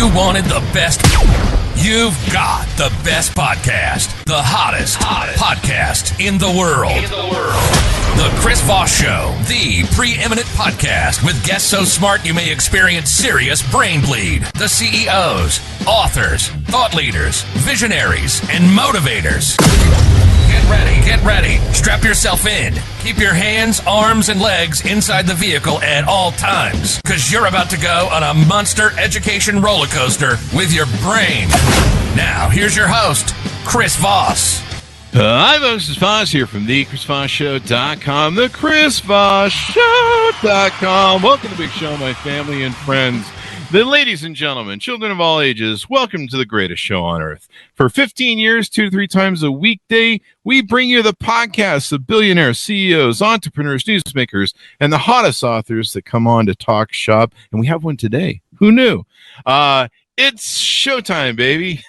You wanted the best. You've got the best podcast, the hottest podcast in the world. The Chris Voss Show, the preeminent podcast with guests so smart you may experience serious brain bleed. The CEOs, authors, thought leaders, visionaries, and motivators. Get ready. Strap yourself in. Keep your hands, arms, and legs inside the vehicle at all times, because you're about to go on a monster education roller coaster with your brain. Now, here's your host, Chris Voss. Hi, folks. It's Voss here from thechrisvossshow.com, thechrisvossshow.com. Welcome to the big show, my family and friends. Then, ladies and gentlemen, children of all ages, welcome to the greatest show on earth. For 15 years, 2 to 3 times a weekday, we bring you the podcasts of billionaires, CEOs, entrepreneurs, newsmakers, and the hottest authors that come on to talk shop. And we have one today. Who knew? It's showtime, baby.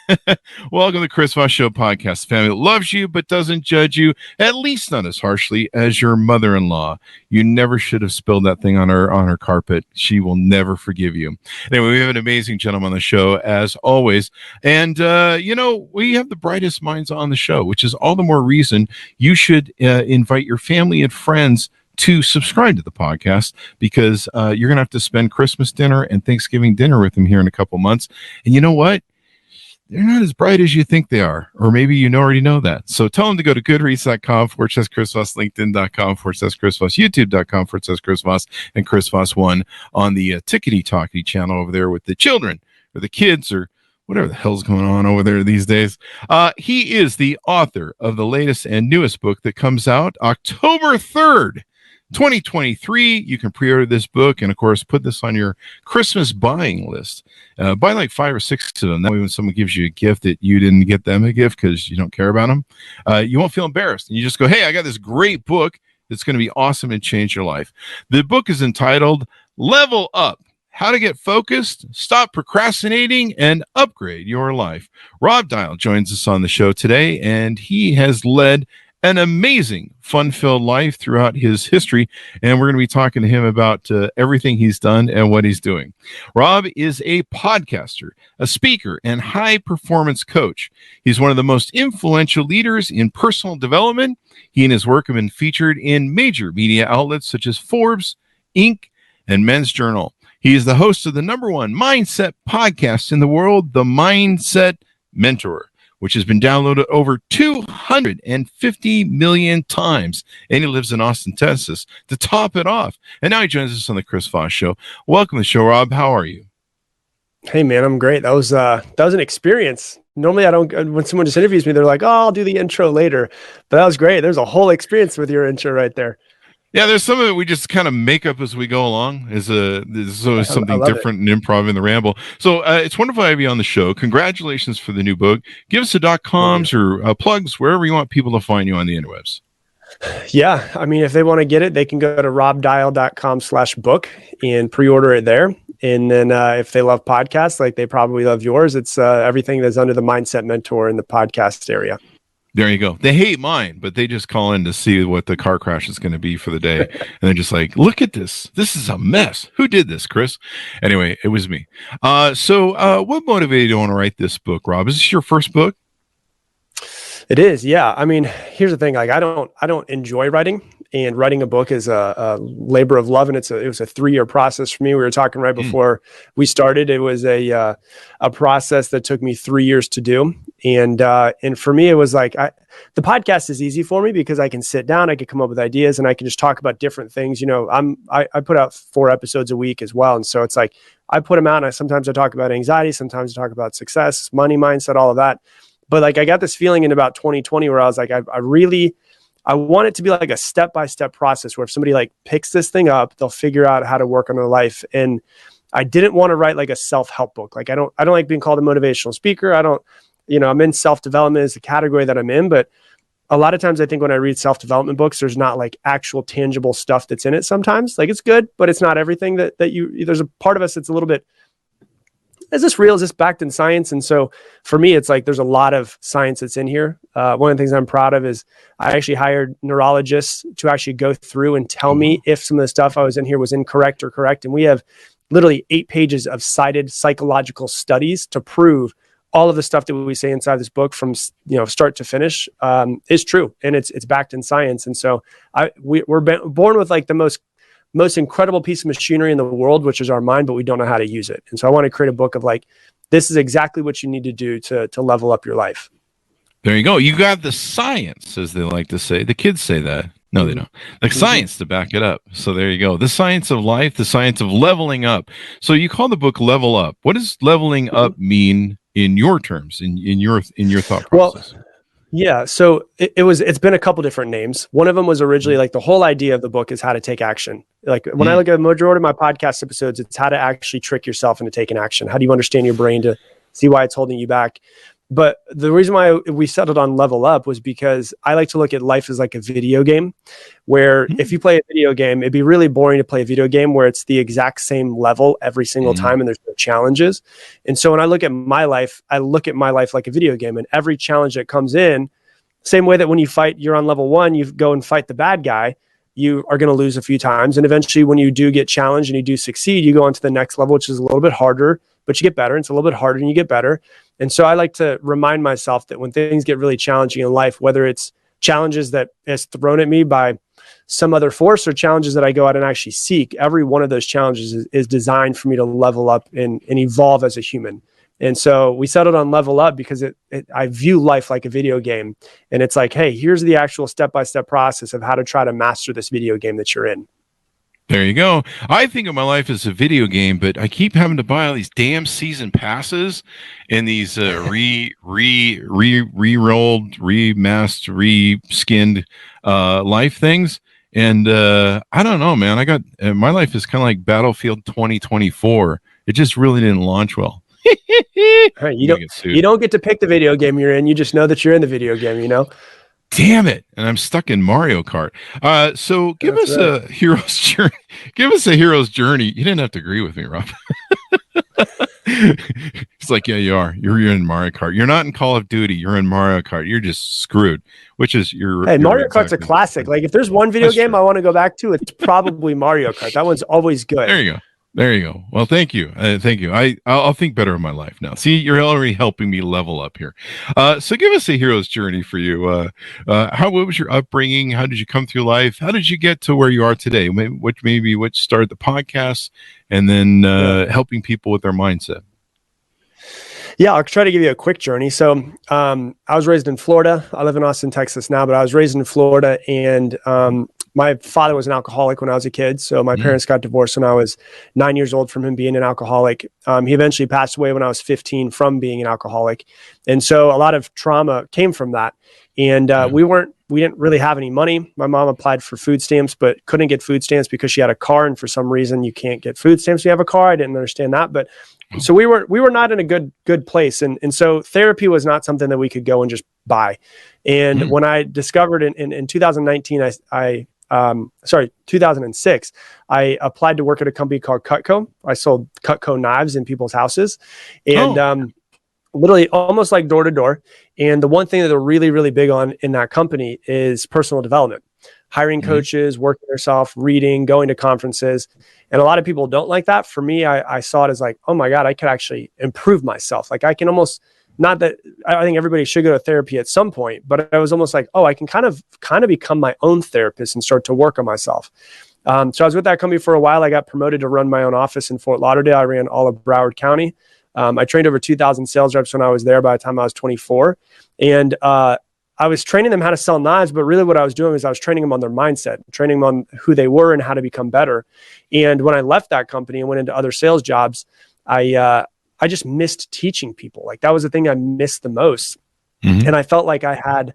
Welcome to the Chris Voss Show podcast. Family that loves you but doesn't judge you, at least not as harshly as your mother-in-law. You never should have spilled that thing on her carpet. She will never forgive you. Anyway, we have an amazing gentleman on the show, as always. And, we have the brightest minds on the show, which is all the more reason you should invite your family and friends to subscribe to the podcast, because you're going to have to spend Christmas dinner and Thanksgiving dinner with them here in a couple months. And you know what? They're not as bright as you think they are, or maybe you already know that. So tell them to go to goodreads.com/Chris Voss, LinkedIn.com/Chris Voss, YouTube.com/Chris Voss, and Chris Voss 1 on the Tickety-Talkety channel over there with the children or the kids or whatever the hell's going on over there these days. He is the author of the latest and newest book that comes out October 3rd. 2023. You can pre-order this book and, of course, put this on your Christmas buying list. Buy like 5 or 6 of them. That way when someone gives you a gift that you didn't get them a gift because you don't care about them, you won't feel embarrassed. And you just go, hey, I got this great book that's going to be awesome and change your life. The book is entitled Level Up: How to Get Focused, Stop Procrastinating, and Upgrade Your Life. Rob Dial joins us on the show today, and he has led an amazing, fun-filled life throughout his history, and we're going to be talking to him about everything he's done and what he's doing. Rob is a podcaster, a speaker, and high-performance coach. He's one of the most influential leaders in personal development. He and his work have been featured in major media outlets such as Forbes, Inc., and Men's Journal. He is the host of the #1 mindset podcast in the world, The Mindset Mentor, which has been downloaded over 250 million times. And he lives in Austin, Texas, to top it off. And now he joins us on the Chris Voss Show. Welcome to the show, Rob. How are you? Hey, man, I'm great. That was an experience. Normally, I don't. When someone just interviews me, they're like, "Oh, I'll do the intro later." But that was great. There's a whole experience with your intro right there. Yeah, there's some of it we just kind of make up as we go along. There's always something different in improv in the ramble. So it's wonderful to have you on the show. Congratulations for the new book. Give us the .coms or plugs wherever you want people to find you on the interwebs. Yeah, I mean, if they want to get it, they can go to robdial.com/book and pre-order it there. And then if they love podcasts, like they probably love yours, it's everything that's under the Mindset Mentor in the podcast area. There you go. They hate mine, but they just call in to see what the car crash is going to be for the day. And they're just like, look at this. This is a mess. Who did this, Chris? Anyway, it was me. So what motivated you to want to write this book, Rob? Is this your first book? It is. Yeah. I mean, here's the thing. Like, I don't enjoy writing, and writing a book is a labor of love. And it was a 3-year process for me. We were talking right before we started. It was a process that took me 3 years to do. And for me, it was like, the podcast is easy for me because I can sit down, I can come up with ideas, and I can just talk about different things. You know, I put out 4 episodes a week as well. And so it's like, I put them out and sometimes I talk about anxiety, sometimes I talk about success, money mindset, all of that. But like, I got this feeling in about 2020 where I was like, I want it to be like a step-by-step process where if somebody like picks this thing up, they'll figure out how to work on their life. And I didn't want to write like a self-help book. Like, I don't like being called a motivational speaker. I'm in self-development as the category that I'm in, but a lot of times I think when I read self-development books, there's not like actual tangible stuff that's in it sometimes. Like, it's good, but it's not everything that there's a part of us that's a little bit, is this real? Is this backed in science? And so for me, it's like, there's a lot of science that's in here. One of the things I'm proud of is I actually hired neurologists to actually go through and tell me if some of the stuff I was in here was incorrect or correct. And we have literally 8 pages of cited psychological studies to prove all of the stuff that we say inside this book from start to finish is true, and it's backed in science. And so we're born with like the most incredible piece of machinery in the world, which is our mind, but we don't know how to use it. And so I want to create a book of like, this is exactly what you need to do to level up your life. There you go. You got the science, as they like to say. The kids say that. No, they don't. The science to back it up. So there you go. The science of life, the science of leveling up. So you call the book Level Up. What does leveling up mean in your terms, in your thought process? Well, yeah. So it's been a couple different names. One of them was originally like the whole idea of the book is how to take action. Like when I look at the majority of my podcast episodes, it's how to actually trick yourself into taking action. How do you understand your brain to see why it's holding you back? But the reason why we settled on Level Up was because I like to look at life as like a video game, where if you play a video game, it'd be really boring to play a video game where it's the exact same level every single time and there's no challenges. And so when I look at my life, I look at my life like a video game, and every challenge that comes in, same way that when you fight, you're on level 1, you go and fight the bad guy, you are going to lose a few times. And eventually when you do get challenged and you do succeed, you go on to the next level, which is a little bit harder, but you get better. And it's a little bit harder and you get better. And so I like to remind myself that when things get really challenging in life, whether it's challenges that is thrown at me by some other force or challenges that I go out and actually seek, every one of those challenges is designed for me to level up and evolve as a human. And so we settled on Level Up because I view life like a video game. And it's like, hey, here's the actual step-by-step process of how to try to master this video game that you're in. There you go. I think of my life as a video game, but I keep having to buy all these damn season passes and these re-rolled, remastered, re-skinned life things. And I don't know, man. I got my life is kind of like Battlefield 2024. It just really didn't launch well. Right, you don't get to pick the video game you're in. You just know that you're in the video game, you know? Damn it. And I'm stuck in Mario Kart. So give us a hero's journey. Give us a hero's journey. You didn't have to agree with me, Rob. It's like, yeah, you are. You're in Mario Kart. You're not in Call of Duty. You're in Mario Kart. You're just screwed, which is Mario Kart's a classic. Like if there's one video game I want to go back to, it's probably Mario Kart. That one's always good. There you go. There you go. Well, thank you. Thank you. I'll think better of my life now. See, you're already helping me level up here. So give us a hero's journey for you. What was your upbringing? How did you come through life? How did you get to where you are today? What started the podcast and then helping people with their mindset? Yeah, I'll try to give you a quick journey. So I was raised in Florida. I live in Austin, Texas now, but I was raised in Florida, and my father was an alcoholic when I was a kid. So my parents got divorced when I was 9 years old from him being an alcoholic. He eventually passed away when I was 15 from being an alcoholic. And so a lot of trauma came from that. And we didn't really have any money. My mom applied for food stamps, but couldn't get food stamps because she had a car. And for some reason you can't get food stamps if you have a car. I didn't understand that. But so we were not in a good place. And so therapy was not something that we could go and just buy. And when I discovered in 2019, 2006, I applied to work at a company called Cutco. I sold Cutco knives in people's houses, and literally almost like door to door. And the one thing that they're really, really big on in that company is personal development, hiring coaches, working yourself, reading, going to conferences. And a lot of people don't like that. For me, I saw it as like, oh my God, I could actually improve myself. Like I can almost, not that I think everybody should go to therapy at some point, but I was almost like, oh, I can kind of become my own therapist and start to work on myself. So I was with that company for a while. I got promoted to run my own office in Fort Lauderdale. I ran all of Broward County. I trained over 2,000 sales reps when I was there by the time I was 24. And I was training them how to sell knives, but really what I was doing was I was training them on their mindset, training them on who they were and how to become better. And when I left that company and went into other sales jobs, I just missed teaching people. Like that was the thing I missed the most. And I felt like I had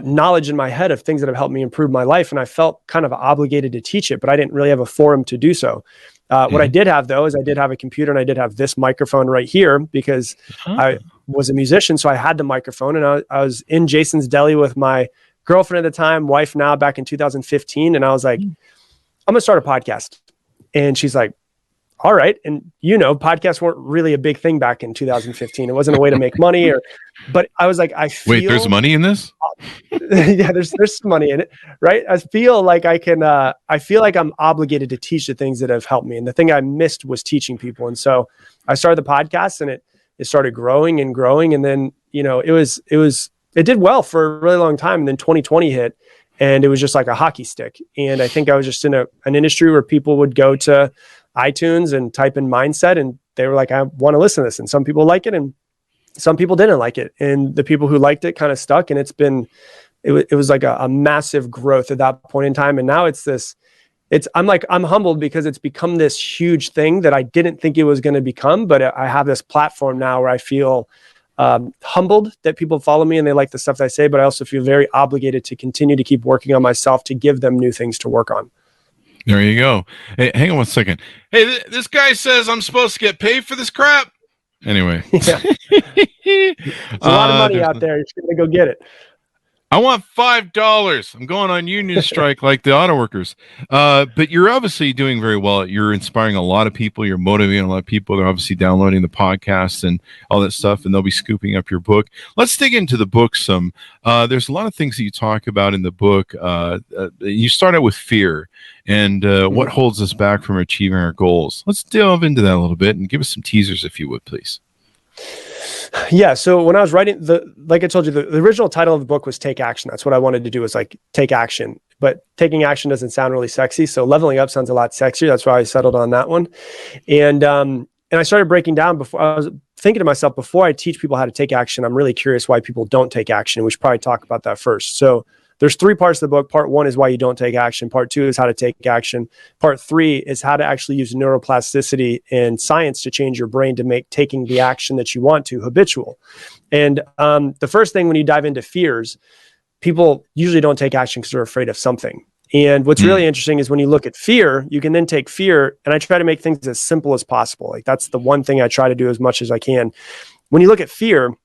knowledge in my head of things that have helped me improve my life. And I felt kind of obligated to teach it, but I didn't really have a forum to do so. What I did have though, is I did have a computer and I did have this microphone right here because I was a musician. So I had the microphone, and I was in Jason's Deli with my girlfriend at the time, wife now, back in 2015. And I was like, I'm going to start a podcast. And she's like, all right. And podcasts weren't really a big thing back in 2015. It wasn't a way to make money but I was like, I feel. Wait, there's money in this? Yeah, there's some money in it, right? I feel like I feel like I'm obligated to teach the things that have helped me. And the thing I missed was teaching people. And so I started the podcast, and it started growing and growing. And then, it did well for a really long time. And then 2020 hit, and it was just like a hockey stick. And I think I was just in an industry where people would go to iTunes and type in mindset, and they were like, I want to listen to this. And some people like it, and some people didn't like it. And the people who liked it kind of stuck. And it was like a massive growth at that point in time. And now I'm humbled because it's become this huge thing that I didn't think it was going to become, but I have this platform now where I feel humbled that people follow me and they like the stuff that I say, but I also feel very obligated to continue to keep working on myself to give them new things to work on. There you go. Hey, hang on one second. Hey, this guy says I'm supposed to get paid for this crap. Anyway. Yeah. There's a lot of money out there. You're just going to go get it. I want $5. I'm going on union strike like the auto workers. But you're obviously doing very well. You're inspiring a lot of people. You're motivating a lot of people. They're obviously downloading the podcast and all that stuff, and they'll be scooping up your book. Let's dig into the book some. There's a lot of things that you talk about in the book. You start out with fear and what holds us back from achieving our goals. Let's delve into that a little bit and give us some teasers, if you would, please. Yeah. So when I was writing like I told you, the original title of the book was Take Action. That's what I wanted to do, was like take action, but taking action doesn't sound really sexy. So leveling up sounds a lot sexier. That's why I settled on that one. And I started breaking down before. I was thinking to myself, before I teach people how to take action, I'm really curious why people don't take action. We should probably talk about that first. So there's 3 parts of the book. Part 1 is why you don't take action. Part 2 is how to take action. Part 3 is how to actually use neuroplasticity and science to change your brain to make taking the action that you want to habitual. And the first thing, when you dive into fears, people usually don't take action because they're afraid of something. And what's really interesting is when you look at fear, you can then take fear, and I try to make things as simple as possible. Like, that's the one thing I try to do as much as I can. When you look at fear,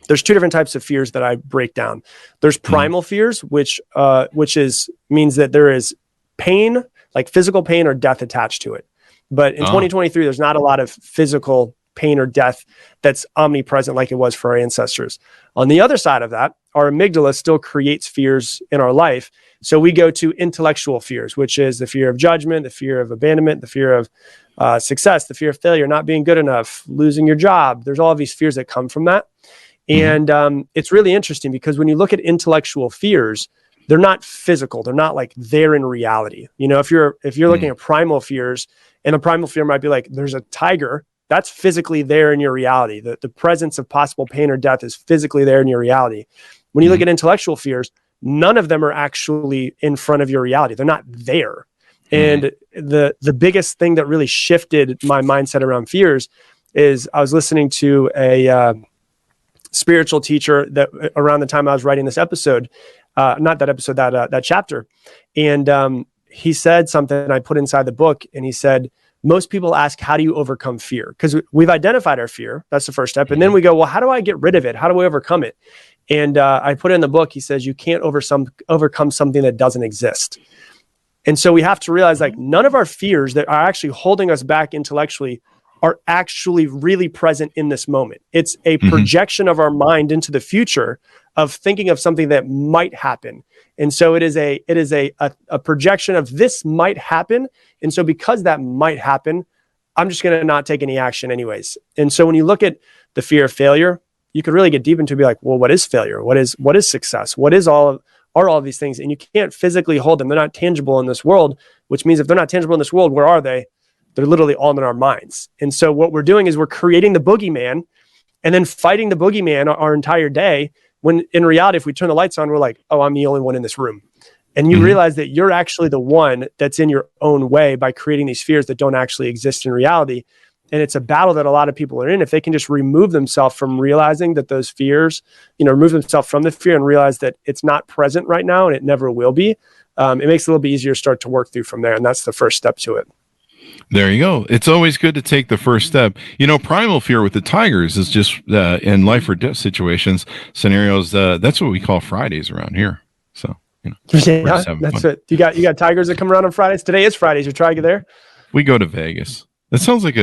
there's 2 different types of fears that I break down. There's primal fears, which means that there is pain, like physical pain or death attached to it. But in 2023, there's not a lot of physical pain or death that's omnipresent like it was for our ancestors. On the other side of that, our amygdala still creates fears in our life. So we go to intellectual fears, which is the fear of judgment, the fear of abandonment, the fear of success, the fear of failure, not being good enough, losing your job. There's all of these fears that come from that. And it's really interesting because when you look at intellectual fears, they're not physical. They're not like they're in reality. If you're looking at primal fears, and a primal fear might be like, there's a tiger, that's physically there in your reality. The presence of possible pain or death is physically there in your reality. When you look at intellectual fears, none of them are actually in front of your reality. They're not there. And the biggest thing that really shifted my mindset around fears is I was listening to a spiritual teacher that around the time I was writing this episode, that chapter. And he said something I put inside the book, and he said, most people ask, how do you overcome fear? Because we've identified our fear. That's the first step. And then we go, well, how do I get rid of it? How do we overcome it? And I put in the book, he says, you can't overcome something that doesn't exist. And so we have to realize, like, none of our fears that are actually holding us back intellectually are actually really present in this moment. It's a projection of our mind into the future of thinking of something that might happen. And so it is a projection of this might happen. And so because that might happen, I'm just going to not take any action anyways. And so when you look at the fear of failure, you could really get deep into be like, well, what is failure? What is success? What is are all of these things? And you can't physically hold them. They're not tangible in this world, which means if they're not tangible in this world, where are they? They're literally all in our minds. And so what we're doing is we're creating the boogeyman and then fighting the boogeyman our entire day, when in reality, if we turn the lights on, we're like, oh, I'm the only one in this room. And you realize that you're actually the one that's in your own way by creating these fears that don't actually exist in reality. And it's a battle that a lot of people are in. If they can just remove themselves from realizing that those fears, remove themselves from the fear and realize that it's not present right now and it never will be, it makes it a little bit easier to start to work through from there. And that's the first step to it. There you go. It's always good to take the first step. Primal fear with the tigers is just in life or death scenarios. That's what we call Fridays around here. So, that's it. You got tigers that come around on Fridays. Today is Fridays. You're trying to get there. We go to Vegas. That sounds like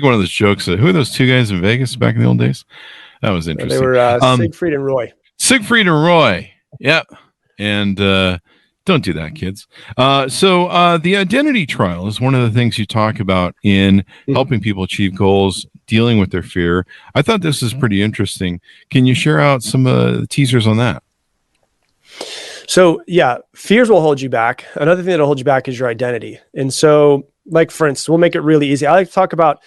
one of those jokes. Who are those two guys in Vegas back in the old days? That was interesting. They were Siegfried and Roy. Siegfried and Roy. Yep. And don't do that, kids. So the identity trial is one of the things you talk about in helping people achieve goals, dealing with their fear. I thought this was pretty interesting. Can you share out some teasers on that? So yeah, fears will hold you back. Another thing that'll hold you back is your identity. And so, like, for instance, we'll make it really easy. I like to talk about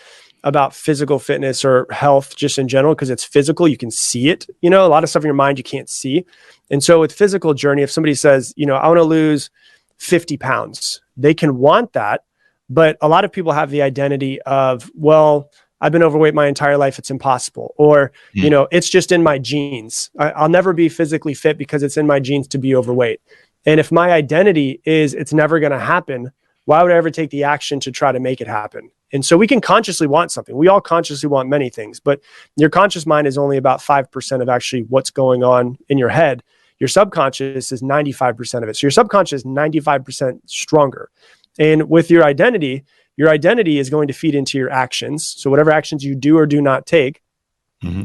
physical fitness or health just in general, because it's physical. You can see it. A lot of stuff in your mind you can't see. And so with physical journey, if somebody says, I want to lose 50 pounds, they can want that. But a lot of people have the identity of, well, I've been overweight my entire life. It's impossible. Or, it's just in my genes. I'll never be physically fit because it's in my genes to be overweight. And if my identity is it's never going to happen, why would I ever take the action to try to make it happen? And so we can consciously want something. We all consciously want many things, but your conscious mind is only about 5% of actually what's going on in your head. Your subconscious is 95% of it. So your subconscious is 95% stronger. And with your identity is going to feed into your actions. So whatever actions you do or do not take,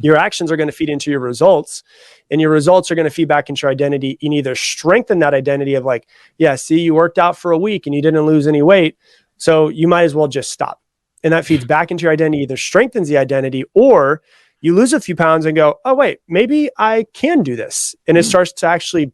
your actions are going to feed into your results, and your results are going to feed back into your identity. You either strengthen that identity of like, yeah, see, you worked out for a week and you didn't lose any weight, so you might as well just stop. And that feeds back into your identity, either strengthens the identity, or you lose a few pounds and go, oh, wait, maybe I can do this. And it starts to actually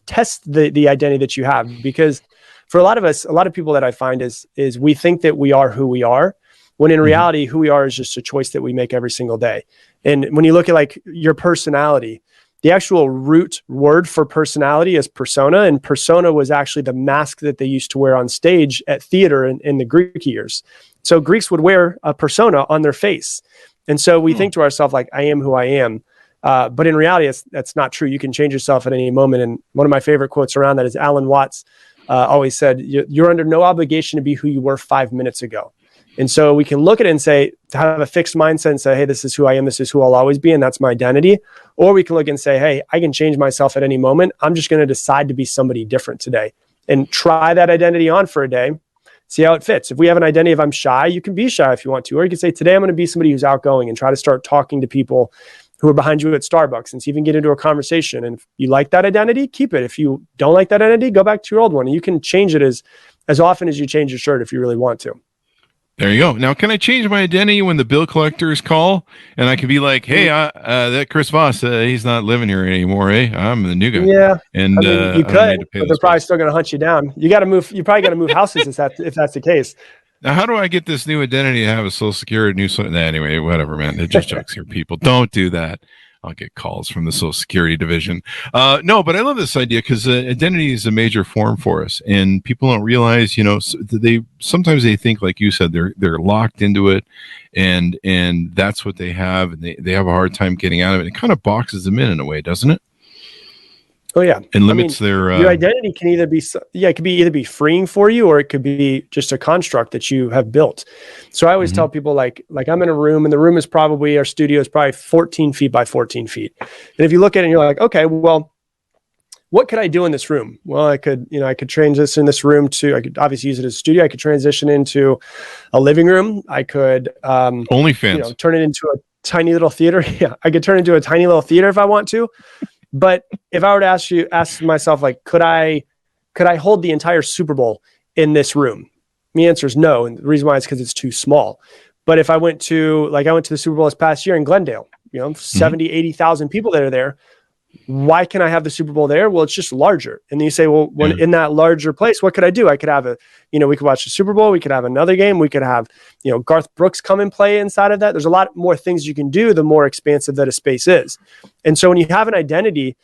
test the identity that you have. Because for a lot of us, a lot of people that I find is we think that we are who we are, when in reality, who we are is just a choice that we make every single day. And when you look at like your personality, the actual root word for personality is persona, and persona was actually the mask that they used to wear on stage at theater in the Greek years. So Greeks would wear a persona on their face. And so we think to ourselves, like, I am who I am. But in reality, that's not true. You can change yourself at any moment. And one of my favorite quotes around that is Alan Watts always said, you're under no obligation to be who you were 5 minutes ago. And so we can look at it and say, to have a fixed mindset and say, hey, this is who I am. This is who I'll always be. And that's my identity. Or we can look and say, hey, I can change myself at any moment. I'm just going to decide to be somebody different today and try that identity on for a day. See how it fits. If we have an identity of I'm shy, you can be shy if you want to. Or you can say, today I'm going to be somebody who's outgoing, and try to start talking to people who are behind you at Starbucks and see if you can get into a conversation. And if you like that identity, keep it. If you don't like that identity, go back to your old one. And you can change it as often as you change your shirt if you really want to. There you go. Now, can I change my identity when the bill collectors call? And I can be like, hey, that Chris Voss, he's not living here anymore, eh? I'm the new guy. Yeah. And you could, but they're probably still going to hunt you down. You got to move. You probably got to move houses if that's the case. Now, how do I get this new identity to have a social security anyway, whatever, man. They're just jokes here, people. Don't do that. I'll get calls from the Social Security division. No, but I love this idea because identity is a major form for us, and people don't realize, sometimes they think, like you said, they're locked into it, and that's what they have, and they have a hard time getting out of it. It kind of boxes them in a way, doesn't it? Oh yeah, and limits their your identity can either be it could either be freeing for you, or it could be just a construct that you have built. So I always tell people like I'm in a room, and the room is probably, our studio is probably 14 feet by 14 feet. And if you look at it and you're like, okay, well, what could I do in this room? Well, I could transition this room to, I could obviously use it as a studio. I could transition into a living room. I could OnlyFans, turn it into a tiny little theater. Yeah, I could turn it into a tiny little theater if I want to. But if I were to ask myself, like, could I hold the entire Super Bowl in this room? The answer is no. And the reason why is because it's too small. But if I went to the Super Bowl this past year in Glendale, 70, 80,000 people that are there. Why can I have the Super Bowl there? Well, it's just larger. And then you say, well, when in that larger place, what could I do? I could have we could watch the Super Bowl. We could have another game. We could have, Garth Brooks come and play inside of that. There's a lot more things you can do the more expansive that a space is. And so when you have an identity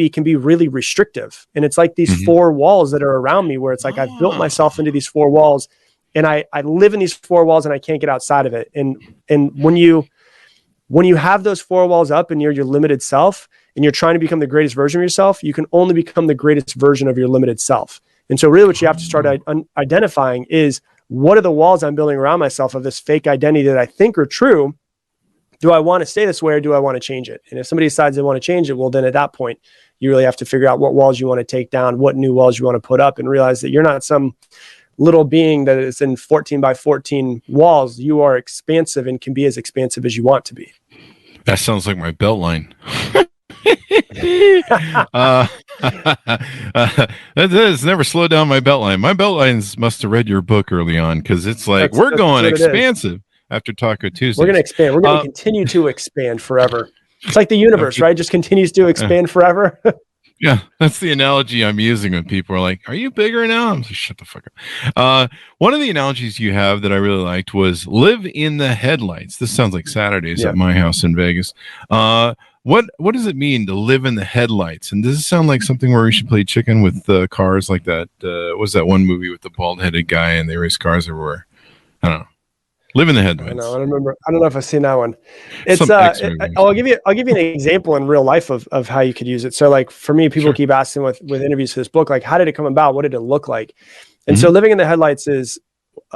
can be really restrictive. And it's like these four walls that are around me, where it's like, I've built myself into these four walls, and I live in these four walls, and I can't get outside of it. And when you have those four walls up and you're your limited self, and you're trying to become the greatest version of yourself, you can only become the greatest version of your limited self. And so really what you have to start identifying is, what are the walls I'm building around myself of this fake identity that I think are true? Do I want to stay this way, or do I want to change it? And if somebody decides they want to change it, well, then at that point, you really have to figure out what walls you want to take down, what new walls you want to put up, and realize that you're not some little being that is in 14 by 14 walls, you are expansive and can be as expansive as you want to be. That sounds like my belt line. That has never slowed down my belt line. My belt lines must have read your book early on, because it's like, we're going expansive after Taco Tuesday. We're going to expand. We're going to continue to expand forever. It's like the universe, right? Just continues to expand forever. Yeah, that's the analogy I'm using when people are like, "Are you bigger now?" I'm like, "Shut the fuck up." One of the analogies you have that I really liked was "live in the headlights." This sounds like Saturdays at my house in Vegas. What does it mean to live in the headlights? And does it sound like something where we should play chicken with cars like that? What was that one movie with the bald-headed guy and they race cars everywhere? I don't know. Live in the headlights. I remember. I don't know if I've seen that one. It's I'll give you an example in real life of how you could use it. So like for me, people keep asking with interviews for this book, like, how did it come about? What did it look like? And so living in the headlights is,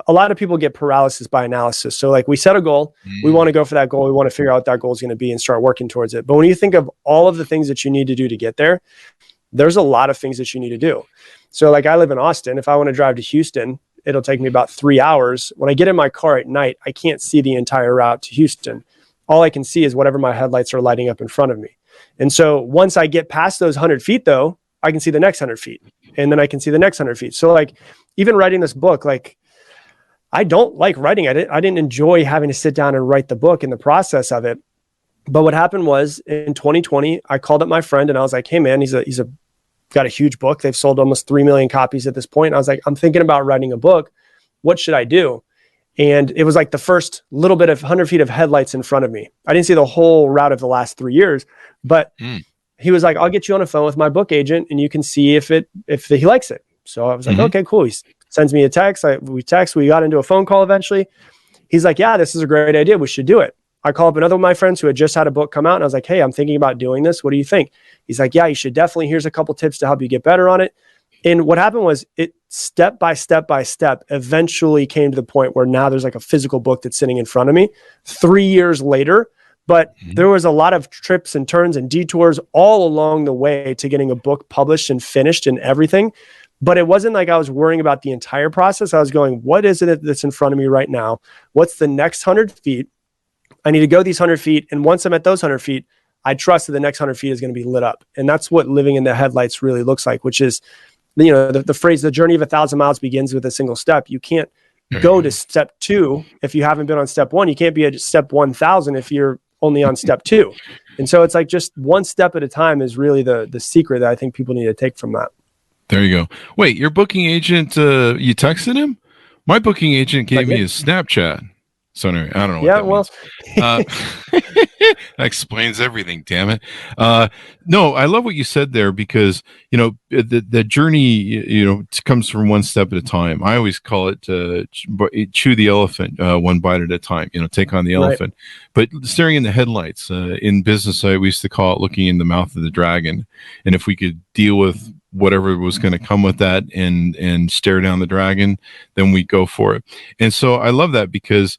a lot of people get paralysis by analysis. So like we set a goal, we want to go for that goal. We want to figure out what that goal is going to be and start working towards it. But when you think of all of the things that you need to do to get there, there's a lot of things that you need to do. So like I live in Austin. If I want to drive to Houston, it'll take me about 3 hours. When I get in my car at night, I can't see the entire route to Houston. All I can see is whatever my headlights are lighting up in front of me. And so once I get past those 100 feet though, I can see the next 100 feet. And then I can see the next 100 feet. So like even writing this book, like I don't like writing. I didn't enjoy having to sit down and write the book in the process of it. But what happened was in 2020, I called up my friend and I was like, "Hey man, he's got a huge book. They've sold almost 3 million copies at this point." And I was like, "I'm thinking about writing a book. What should I do?" And it was like the first little bit of 100 feet of headlights in front of me. I didn't see the whole route of the last 3 years, but he was like, "I'll get you on a phone with my book agent and you can see if he likes it." So I was like, "Okay, cool." He sends me a text. We got into a phone call eventually. He's like, "Yeah, this is a great idea. We should do it." I call up another one of my friends who had just had a book come out and I was like, "Hey, I'm thinking about doing this. What do you think?" He's like, "Yeah, you should definitely. Here's a couple tips to help you get better on it." And what happened was it step by step eventually came to the point where now there's like a physical book that's sitting in front of me 3 years later. But there was a lot of trips and turns and detours all along the way to getting a book published and finished and everything. But it wasn't like I was worrying about the entire process. I was going, what is it that's in front of me right now? What's the next 100 feet? I need to go these 100 feet. And once I'm at those 100 feet, I trust that the next 100 feet is going to be lit up. And that's what living in the headlights really looks like, which is, the phrase, the journey of 1,000 miles begins with a single step. You can't go to step 2 if you haven't been on step 1. You can't be at step 1,000 if you're only on step 2. And so it's like just one step at a time is really the secret that I think people need to take from that. There you go. Wait, your booking agent, you texted him? My booking agent gave me his Snapchat. So anyway, I don't know what that means. That explains everything, damn it. No, I love what you said there because, the journey, comes from one step at a time. I always call it chew the elephant one bite at a time, take on the elephant. But staring in the headlights, in business, we used to call it looking in the mouth of the dragon. And if we could deal with whatever was going to come with that and stare down the dragon, then we go for it. And so I love that because,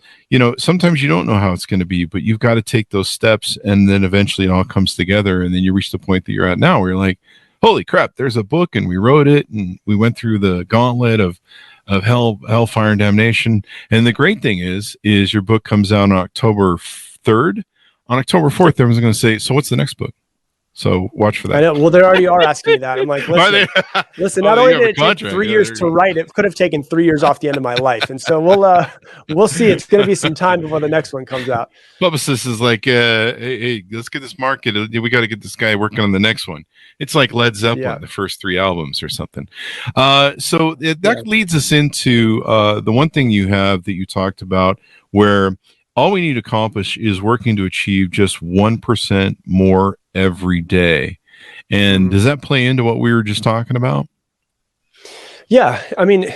sometimes you don't know how it's going to be, but you've got to take those steps and then eventually it all comes together. And then you reach the point that you're at now where you're like, holy crap, there's a book and we wrote it and we went through the gauntlet of hellfire and damnation. And the great thing is your book comes out on October 3rd. On October 4th, everyone's going to say, so what's the next book? So watch for that. I know. Well, they already are asking me that. I'm like, listen. Not only did it take 3 years to write, it could have taken 3 years off the end of my life. And so we'll see. It's going to be some time before the next one comes out. Publicist is like, hey, let's get this marketed. We got to get this guy working on the next one. It's like Led Zeppelin, the first 3 albums or something. So that leads us into the one thing you have that you talked about where all we need to accomplish is working to achieve just 1% more every day. And does that play into what we were just talking about? Yeah. I mean,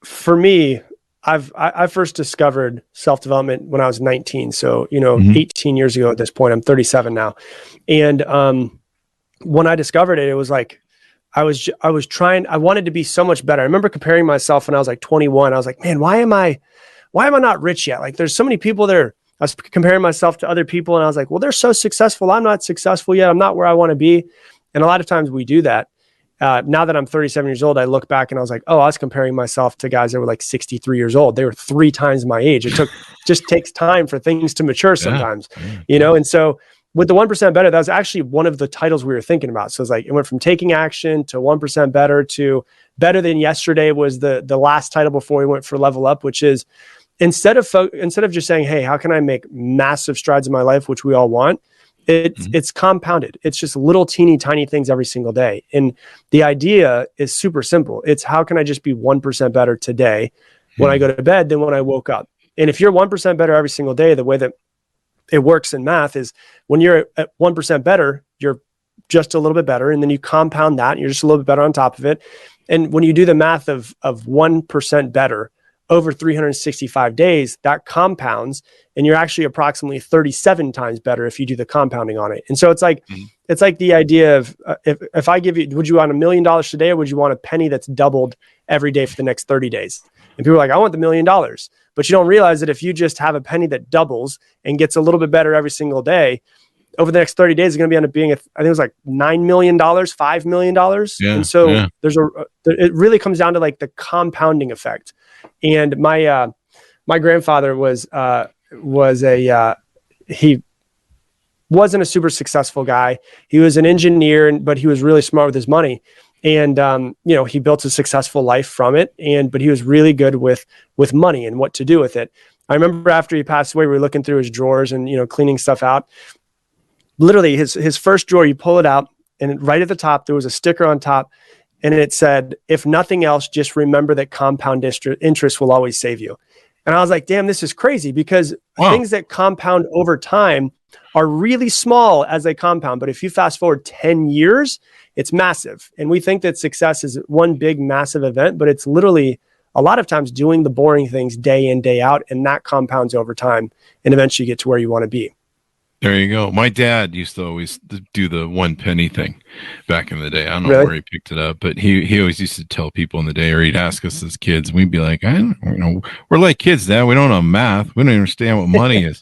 for me, I first discovered self-development when I was 19. So, 18 years ago at this point. I'm 37 now. And when I discovered it, it was like, I wanted to be so much better. I remember comparing myself when I was like 21. I was like, man, why am I not rich yet? Like there's so many people there. I was comparing myself to other people and I was like, well, they're so successful. I'm not successful yet. I'm not where I want to be. And a lot of times we do that. now that I'm 37 years old, I look back and I was like, oh, I was comparing myself to guys that were like 63 years old. They were 3 times my age. Just takes time for things to mature sometimes, And so with the 1% better, that was actually one of the titles we were thinking about. So it's like, it went from taking action to 1% better to better than yesterday was the last title before we went for level up, which is instead of just saying, hey, how can I make massive strides in my life, which we all want, it's compounded. It's just little teeny tiny things every single day. And the idea is super simple. It's how can I just be 1% better today when I go to bed than when I woke up? And if you're 1% better every single day, the way that it works in math is when you're at 1% better, you're just a little bit better. And then you compound that and you're just a little bit better on top of it. And when you do the math of 1% better over 365 days, that compounds and you're actually approximately 37 times better if you do the compounding on it. And so it's like, it's like the idea of if I give you, would you want $1 million today or would you want a penny that's doubled every day for the next 30 days? And people are like, I want the $1 million. But you don't realize that if you just have a penny that doubles and gets a little bit better every single day, over the next 30 days, it's going to be end up being, I think it was like $9 million, $5 million. And so it really comes down to like the compounding effect. And my grandfather he wasn't a super successful guy. He was an engineer, but he was really smart with his money. And, he built a successful life from it. But he was really good with money and what to do with it. I remember after he passed away, we were looking through his drawers and, cleaning stuff out. Literally his first drawer, you pull it out and right at the top, there was a sticker on top and it said, if nothing else, just remember that compound interest will always save you. And I was like, damn, this is crazy because things that compound over time are really small as they compound. But if you fast forward 10 years, it's massive. And we think that success is one big, massive event, but it's literally a lot of times doing the boring things day in, day out, and that compounds over time and eventually get to where you want to be. There you go. My dad used to always do the 1 penny thing back in the day. I don't know where he picked it up, but he always used to tell people in the day, or he'd ask us as kids, and we'd be like, we're like kids, Dad. We don't know math. We don't understand what money is.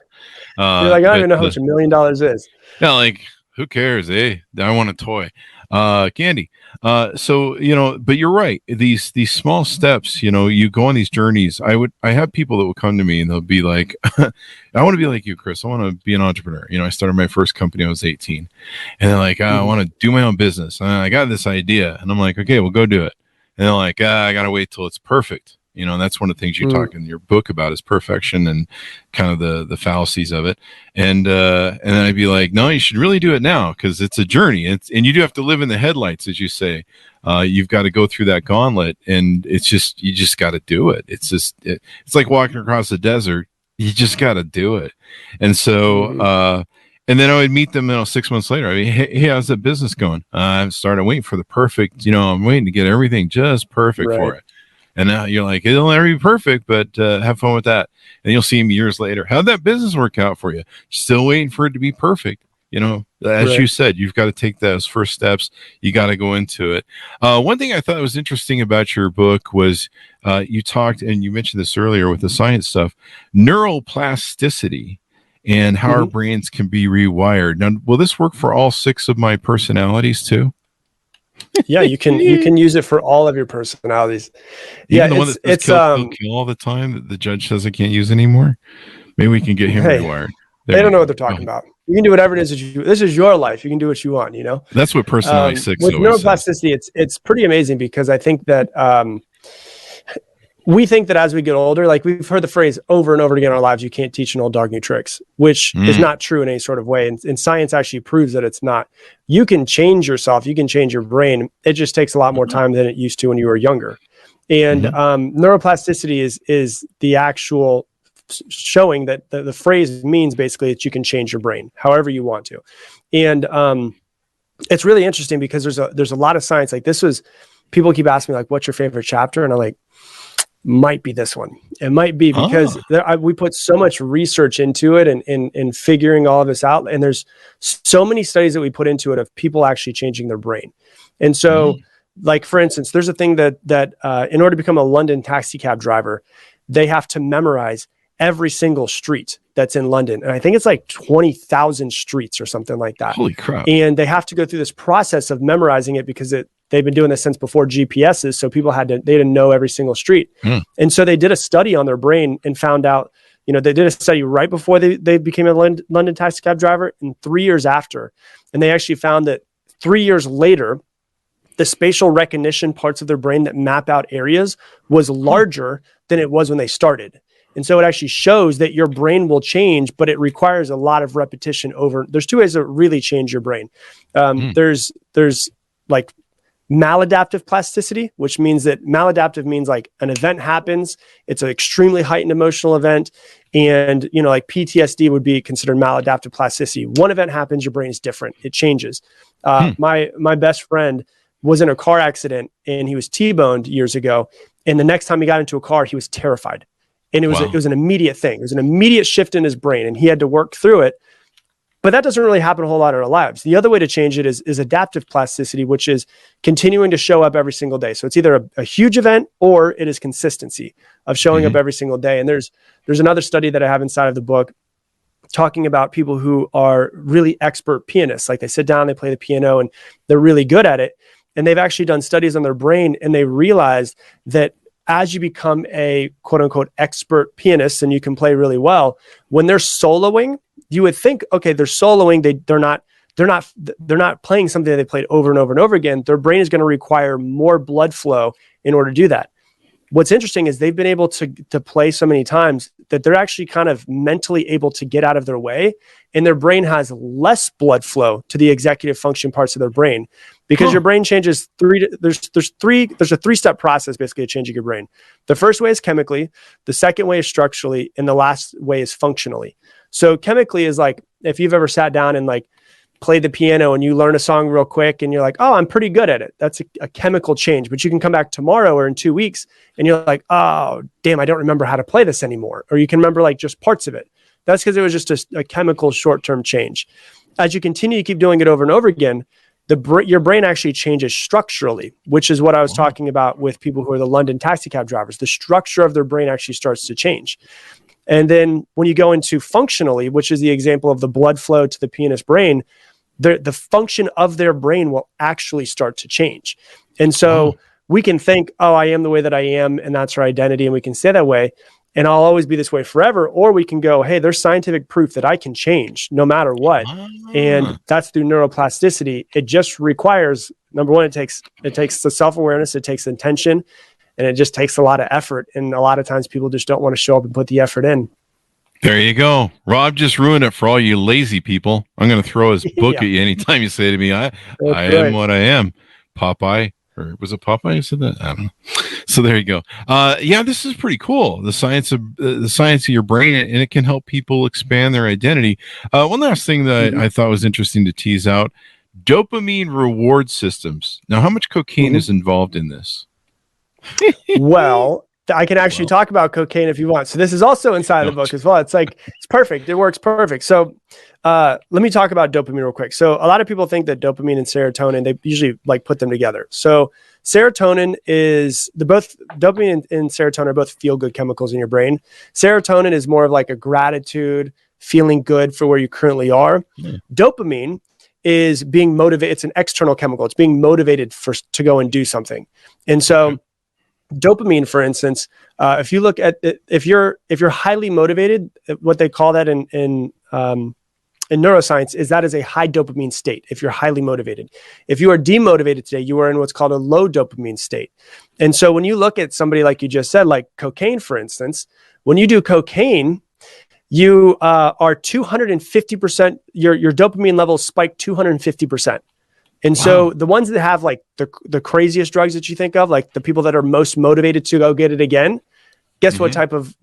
You're like, I don't even know how much $1 million is. Yeah, like, who cares? I want a toy. Candy. But you're right. These small steps, you go on these journeys. I have people that will come to me and they'll be like, I want to be like you, Chris. I want to be an entrepreneur. I started my first company when I was 18 and they're like, I want to do my own business. And I got this idea and I'm like, okay, well go do it. And they're like, I got to wait till it's perfect. And that's one of the things you talk in your book about is perfection and kind of the fallacies of it. And then I'd be like, no, you should really do it now because it's a journey. And you do have to live in the headlights, as you say. You've got to go through that gauntlet, and you just got to do it. It's like walking across the desert. You just got to do it. And so, and then I would meet them 6 months later. I mean, hey, how's that business going? I've started waiting for the perfect, I'm waiting to get everything just perfect for it. And now you're like, it'll never be perfect, but have fun with that. And you'll see him years later. How'd that business work out for you? Still waiting for it to be perfect. As you said, you've got to take those first steps. You got to go into it. One thing I thought was interesting about your book was you talked, and you mentioned this earlier with the science stuff, neuroplasticity and how our brains can be rewired. Now, will this work for all 6 of my personalities too? Yeah, you can use it for all of your personalities. Even the one that says kill all the time that the judge says I can't use anymore. Maybe we can get him rewired. They don't know what they're talking about. You can do whatever it is this is your life. You can do what you want, That's what personality 6 with neuroplasticity, it's pretty amazing because I think that we think that as we get older, like we've heard the phrase over and over again in our lives, you can't teach an old dog new tricks, which is not true in any sort of way. And science actually proves that it's not. You can change yourself. You can change your brain. It just takes a lot more time than it used to when you were younger. And neuroplasticity is the actual showing that the phrase means basically that you can change your brain however you want to. And it's really interesting because there's a lot of science. Like people keep asking me like, what's your favorite chapter? And I'm like, might be this one. It might be because we put so much research into it and figuring all of this out. And there's so many studies that we put into it of people actually changing their brain. And so like, for instance, there's a thing that in order to become a London taxi cab driver, they have to memorize every single street that's in London. And I think it's like 20,000 streets or something like that. Holy crap. And they have to go through this process of memorizing it because they've been doing this since before GPSs. So people they didn't know every single street. And so they did a study on their brain and found out, they did a study right before they became a London taxi cab driver and 3 years after. And they actually found that 3 years later, the spatial recognition parts of their brain that map out areas was larger than it was when they started. And so it actually shows that your brain will change, but it requires a lot of repetition there's two ways to really change your brain. There's like maladaptive plasticity, which means that maladaptive means like an event happens. It's an extremely heightened emotional event. And, like PTSD would be considered maladaptive plasticity. One event happens, your brain is different. It changes. My best friend was in a car accident and he was T-boned years ago. And the next time he got into a car, he was terrified. And it was an immediate thing. It was an immediate shift in his brain and he had to work through it. But that doesn't really happen a whole lot in our lives. The other way to change it is adaptive plasticity, which is continuing to show up every single day. So it's either a huge event or it is consistency of showing up every single day. And there's another study that I have inside of the book talking about people who are really expert pianists. Like they sit down, they play the piano and they're really good at it. And they've actually done studies on their brain and they realized that as you become a quote unquote expert pianist and you can play really well, when they're soloing, you would think, okay, they're soloing. They're not playing something that they played over and over and over again. Their brain is going to require more blood flow in order to do that. What's interesting is they've been able to play so many times that they're actually kind of mentally able to get out of their way, and their brain has less blood flow to the executive function parts of their brain because your brain changes there's a three-step process basically of changing your brain. The first way is chemically, the second way is structurally, and the last way is functionally. So chemically is like if you've ever sat down and like played the piano and you learn a song real quick and you're like, oh, I'm pretty good at it. That's a chemical change. But you can come back tomorrow or in 2 weeks and you're like, oh, damn, I don't remember how to play this anymore. Or you can remember like just parts of it. That's because it was just a chemical short-term change. As you continue to keep doing it over and over again, your brain actually changes structurally, which is what I was talking about with people who are the London taxi cab drivers. The structure of their brain actually starts to change. And then when you go into functionally, which is the example of the blood flow to the pianist brain, the function of their brain will actually start to change. And so we can think, oh, I am the way that I am, and that's our identity, and we can stay that way, and I'll always be this way forever. Or we can go, hey, there's scientific proof that I can change no matter what. And that's through neuroplasticity. It just requires, number one, it takes the self-awareness, it takes intention, and it just takes a lot of effort. And a lot of times people just don't want to show up and put the effort in. There you go. Rob just ruined it for all you lazy people. I'm going to throw his book at you anytime you say to me, I am what I am. Popeye, or was it Popeye who said that? I don't know. So there you go. Yeah, this is pretty cool. The science of your brain, and it can help people expand their identity. One last thing that I thought was interesting to tease out, dopamine reward systems. Now, how much cocaine is involved in this? Well, I can actually talk about cocaine if you want. So this is also inside the book as well. It's perfect. It works perfect. So let me talk about dopamine real quick. So a lot of people think that dopamine and serotonin, they usually like put them together. So serotonin dopamine and serotonin are both feel-good chemicals in your brain. Serotonin is more of like a gratitude, feeling good for where you currently are. Dopamine is being motivated. It's an external chemical. It's being motivated to go and do something. And so dopamine, for instance, if you look at it, if you're highly motivated, what they call that in neuroscience is that is a high dopamine state. If you're highly motivated, if you are demotivated today, you are in what's called a low dopamine state. And so when you look at somebody like you just said, like cocaine, for instance, when you do cocaine, you are 250%. Your dopamine levels spike 250%. And so the ones that have like the craziest drugs that you think of, like the people that are most motivated to go get it again, guess what type of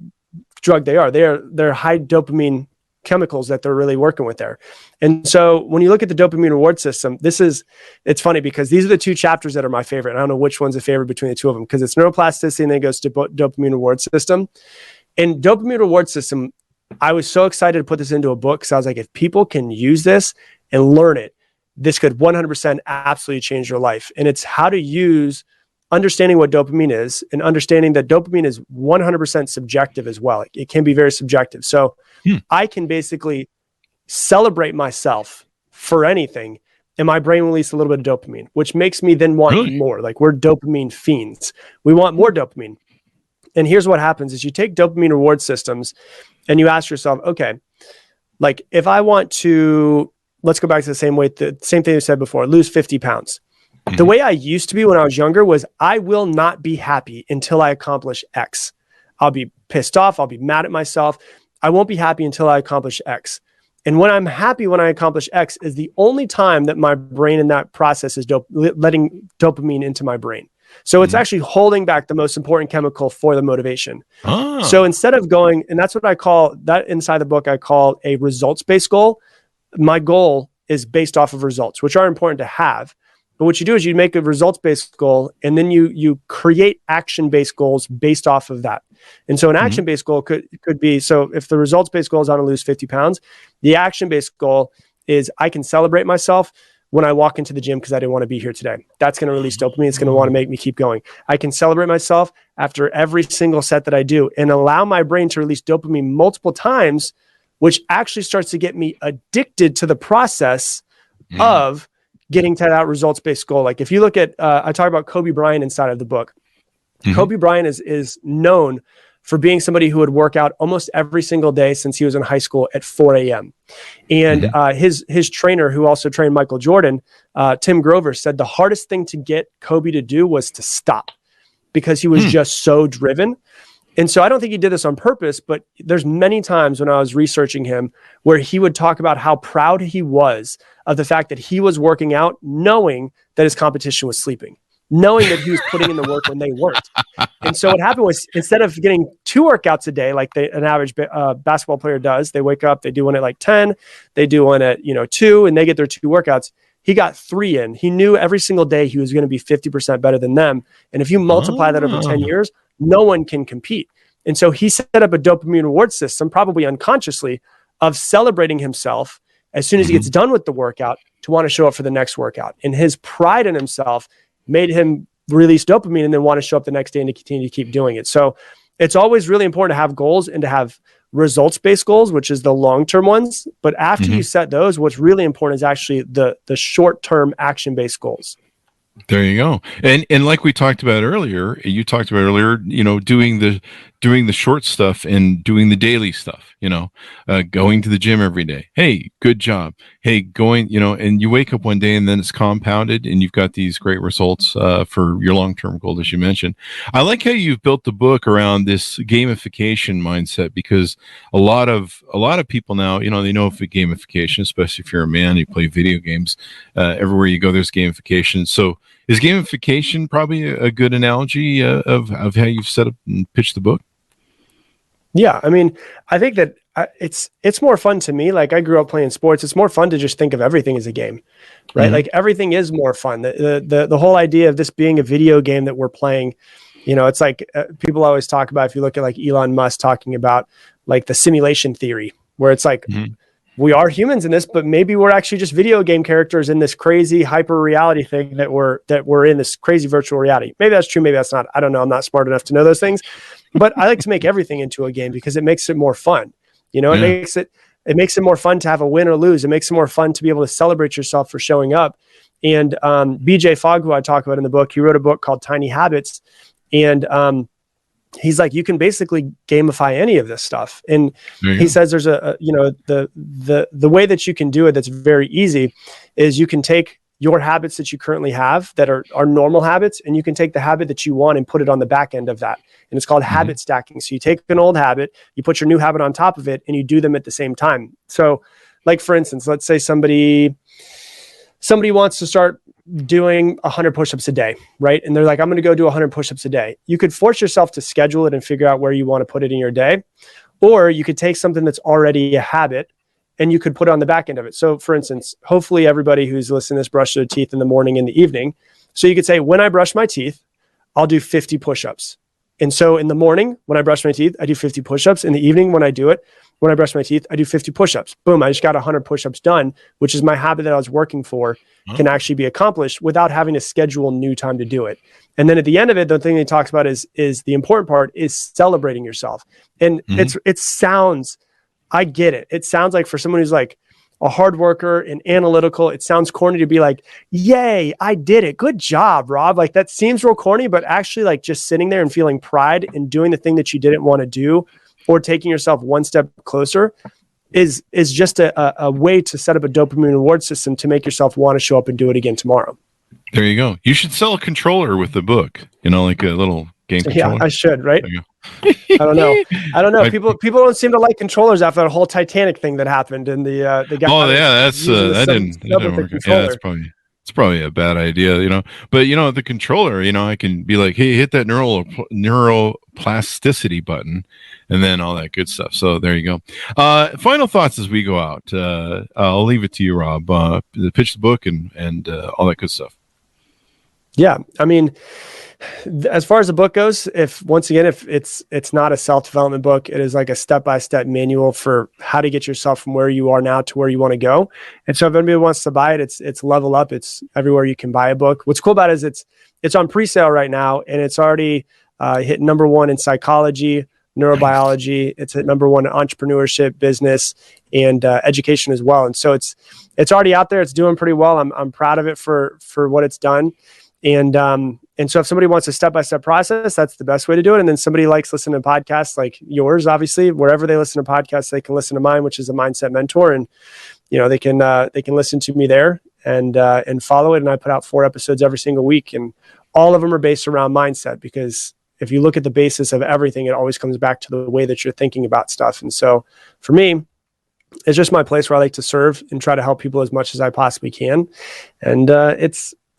drug they are? They're high dopamine chemicals that they're really working with there. And so when you look at the dopamine reward system, it's funny because these are the two chapters that are my favorite. I don't know which one's a favorite between the two of them because it's neuroplasticity and then it goes to dopamine reward system. And dopamine reward system, I was so excited to put this into a book because I was like, if people can use this and learn it, this could 100% absolutely change your life. And it's how to use understanding what dopamine is and understanding that dopamine is 100% subjective as well. It can be very subjective. So I can basically celebrate myself for anything and my brain releases a little bit of dopamine, which makes me then want more. Like, we're dopamine fiends. We want more dopamine. And here's what happens is you take dopamine reward systems and you ask yourself, okay, like if I want to, let's go back to the same thing you said before, lose 50 pounds. The way I used to be when I was younger was I will not be happy until I accomplish X. I'll be pissed off. I'll be mad at myself. I won't be happy until I accomplish X. And when I'm happy when I accomplish X is the only time that my brain in that process is letting dopamine into my brain. So it's actually holding back the most important chemical for the motivation. So instead of going, and that's what I call that inside the book, I call a results-based goal. My goal is based off of results, which are important to have. But what you do is you make a results-based goal, and then you create action-based goals based off of that. And so an action-based goal could be, so if the results-based goal is I want to lose 50 pounds, the action-based goal is I can celebrate myself when I walk into the gym because I didn't want to be here today. That's going to release dopamine. It's going to want to make me keep going. I can celebrate myself after every single set that I do and allow my brain to release dopamine multiple times, which actually starts to get me addicted to the process of getting to that results-based goal. Like if you look at, I talk about Kobe Bryant inside of the book. Kobe Bryant is known for being somebody who would work out almost every single day since he was in high school at 4 a.m. And his trainer, who also trained Michael Jordan, Tim Grover, said the hardest thing to get Kobe to do was to stop because he was just so driven. And so I don't think he did this on purpose, but there's many times when I was researching him where he would talk about how proud he was of the fact that he was working out, knowing that his competition was sleeping, knowing that he was putting in the work when they weren't. And so what happened was, instead of getting 2 workouts a day, like an average basketball player does, they wake up, they do one at like 10, they do one at 2, and they get their 2 workouts. He got 3 in. He knew every single day he was going to be 50% better than them. And if you multiply that over 10 years, no one can compete. And so he set up a dopamine reward system, probably unconsciously, of celebrating himself as soon as he gets done with the workout to want to show up for the next workout. And his pride in himself made him release dopamine and then want to show up the next day and to continue to keep doing it. So it's always really important to have goals and to have results-based goals, which is the long-term ones. But after you set those, what's really important is actually the short-term action-based goals. There you go. And like we talked about earlier, doing the short stuff and doing the daily stuff, going to the gym every day. Hey, good job. Hey, going, and you wake up one day and then it's compounded and you've got these great results for your long-term goal, as you mentioned. I like how you've built the book around this gamification mindset, because a lot of people now, they know of gamification, especially if you're a man, you play video games. Everywhere you go, there's gamification. So is gamification probably a good analogy of how you've set up and pitched the book? Yeah, I mean, I think that it's more fun to me. Like, I grew up playing sports. It's more fun to just think of everything as a game, right? Like, everything is more fun. The whole idea of this being a video game that we're playing, it's like people always talk about, if you look at like Elon Musk talking about like the simulation theory, where it's like, we are humans in this, but maybe we're actually just video game characters in this crazy hyper reality thing that we're in this crazy virtual reality. Maybe that's true. Maybe that's not. I don't know. I'm not smart enough to know those things, but I like to make everything into a game because it makes it more fun. It makes it more fun to have a win or lose. It makes it more fun to be able to celebrate yourself for showing up. And BJ Fogg, who I talk about in the book, he wrote a book called Tiny Habits. And he's like, you can basically gamify any of this stuff. And he says there's the way that you can do it that's very easy is you can take your habits that you currently have that are normal habits, and you can take the habit that you want and put it on the back end of that. And it's called habit stacking. So you take an old habit, you put your new habit on top of it, and you do them at the same time. So like, for instance, let's say somebody wants to start doing 100 push-ups a day, right? And they're like, I'm going to go do 100 push-ups a day. You could force yourself to schedule it and figure out where you want to put it in your day. Or you could take something that's already a habit and you could put it on the back end of it. So for instance, hopefully everybody who's listening to this brushes their teeth in the morning and the evening. So you could say, when I brush my teeth, I'll do 50 push-ups. And so in the morning, when I brush my teeth, I do 50 push-ups. In the evening, when I brush my teeth, I do 50 push-ups. Boom, I just got 100 push-ups done, which is my habit that I was working for, can actually be accomplished without having to schedule new time to do it. And then at the end of it, the thing he talks about is the important part is celebrating yourself. And it sounds, I get it. It sounds like for someone who's like, a hard worker and analytical. It sounds corny to be like, yay, I did it. Good job, Rob. Like that seems real corny, but actually like just sitting there and feeling pride in doing the thing that you didn't want to do or taking yourself one step closer is just a way to set up a dopamine reward system to make yourself want to show up and do it again tomorrow. There you go. You should sell a controller with the book, like a little game controller. Yeah, I should, right? I don't know. People don't seem to like controllers after that whole Titanic thing that happened and the guy. Oh yeah, that didn't work. Yeah, it's probably a bad idea, But the controller, I can be like, hey, hit that neuroplasticity button, and then all that good stuff. So there you go. Final thoughts as we go out. I'll leave it to you, Rob. Pitch the book and all that good stuff. Yeah, I mean, as far as the book goes, if it's not a self-development book, it is like a step-by-step manual for how to get yourself from where you are now to where you want to go. And so if anybody wants to buy it, it's Level Up. It's everywhere you can buy a book. What's cool about it is it's on pre-sale right now, and it's already hit number 1 in psychology, neurobiology. It's hit number 1 in entrepreneurship, business, and education as well. And so it's already out there. It's doing pretty well. I'm proud of it for what it's done. And so if somebody wants a step-by-step process, that's the best way to do it. And then somebody likes listening to podcasts like yours, obviously, wherever they listen to podcasts, they can listen to mine, which is a Mindset Mentor. And, they can listen to me there and follow it. And I put out 4 episodes every single week, and all of them are based around mindset, because if you look at the basis of everything, it always comes back to the way that you're thinking about stuff. And so for me, it's just my place where I like to serve and try to help people as much as I possibly can. And,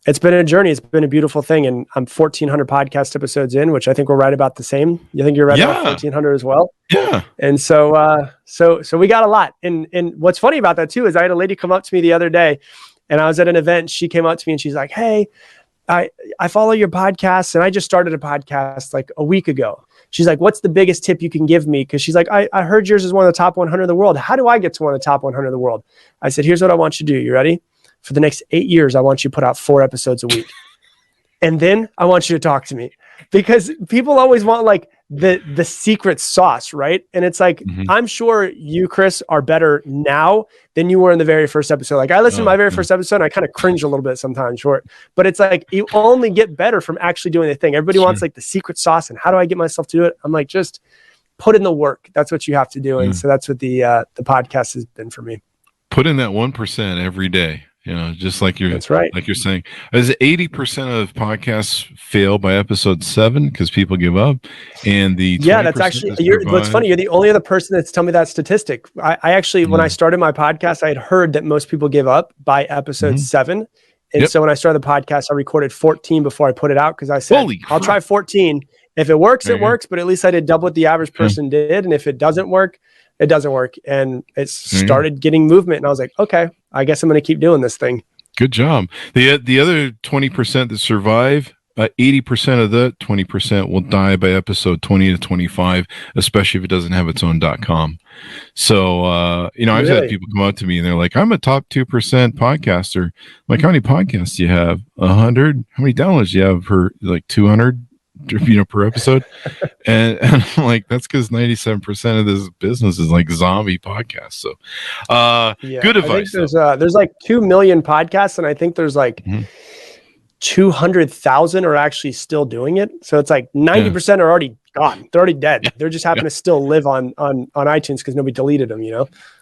it's been a journey. It's been a beautiful thing. And I'm 1,400 podcast episodes in, which I think we're right about the same. You think you're right about 1,400 as well? Yeah. And so we got a lot. And what's funny about that too, is I had a lady come up to me the other day, and I was at an event. She came up to me and she's like, hey, I follow your podcast, and I just started a podcast like a week ago. She's like, what's the biggest tip you can give me? Because she's like, I heard yours is one of the top 100 in the world. How do I get to one of the top 100 in the world? I said, here's what I want you to do. You ready? For the next 8 years, I want you to put out 4 episodes a week. And then I want you to talk to me, because people always want like the secret sauce, right? And it's like, I'm sure you, Chris, are better now than you were in the very first episode. Like I listened to my very first episode and I kind of cringe a little bit sometimes for it, but it's like, you only get better from actually doing the thing. Everybody wants like the secret sauce, and how do I get myself to do it? I'm like, just put in the work. That's what you have to do. And so that's what the podcast has been for me. Put in that 1% every day. Just like that's right. Like you're saying, as 80% of podcasts fail by episode 7 because people give up, and that's actually what's funny. You're the only other person that's told me that statistic. I actually, when I started my podcast, I had heard that most people give up by episode 7, and so when I started the podcast, I recorded 14 before I put it out, because I said, I'll try 14. If it works, it works. But at least I did double what the average person did, and if it doesn't work, it doesn't work. And it started getting movement, and I was like, okay, I guess I'm going to keep doing this thing. Good job. The other 20% that survive, 80% of the 20% will die by episode 20 to 25, especially if it doesn't have its own .com. So, I've had people come up to me and they're like, I'm a top 2% podcaster. I'm like, how many podcasts do you have? 100? How many downloads do you have per, like 200? Per episode? and I'm like, that's because 97% of this business is like zombie podcasts. So good advice. There's like 2 million podcasts, and I think there's like 200,000 are actually still doing it. So it's like 90% are already gone. They're already dead. They're just happen to still live on iTunes because nobody deleted them,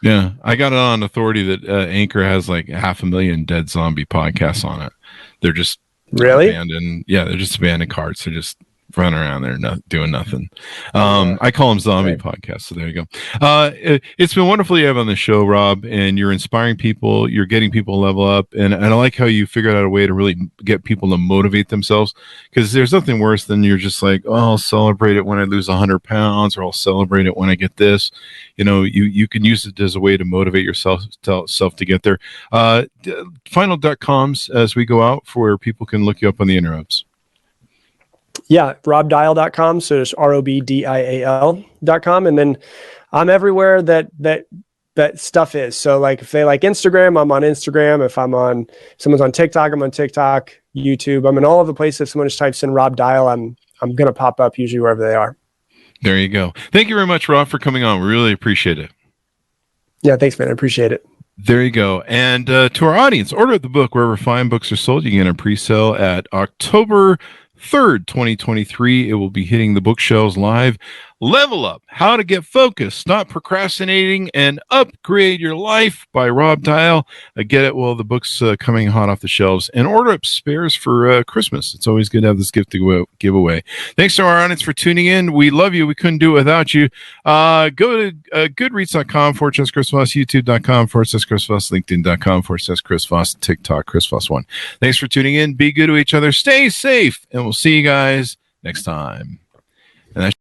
Yeah. I got it on authority that Anchor has like 500,000 dead zombie podcasts on it. They're just abandoned. Yeah, they're just abandoned carts. They're just running around there doing nothing. I call them zombie podcasts. So there you go. It's been wonderful to have on the show, Rob, and you're inspiring people. You're getting people to level up. And I like how you figured out a way to really get people to motivate themselves, because there's nothing worse than you're just like, oh, I'll celebrate it when I lose 100 pounds, or I'll celebrate it when I get this. You can use it as a way to motivate yourself to get there. Final.coms as we go out, for where people can look you up on the interwebs. Yeah, robdial.com. So it's robdial.com. And then I'm everywhere that stuff is. So like if they like Instagram, I'm on Instagram. If someone's on TikTok, I'm on TikTok, YouTube. I'm in all of the places. If someone just types in Rob Dial, I'm going to pop up usually wherever they are. There you go. Thank you very much, Rob, for coming on. We really appreciate it. Yeah, thanks, man. I appreciate it. There you go. And to our audience, order the book wherever fine books are sold. You can get a pre-sale at October 3rd, 2023. It will be hitting the bookshelves live. Level Up, How to Get Focused, Stop Procrastinating, and Upgrade Your Life by Rob Dial. Get it while the book's coming hot off the shelves. And order up spares for Christmas. It's always good to have this gift to give away. Thanks to our audience for tuning in. We love you. We couldn't do it without you. Go to goodreads.com/Chris Voss, youtube.com/Chris Voss, linkedin.com/Chris Voss, TikTok, Chris Voss1. Thanks for tuning in. Be good to each other. Stay safe. And we'll see you guys next time. And that's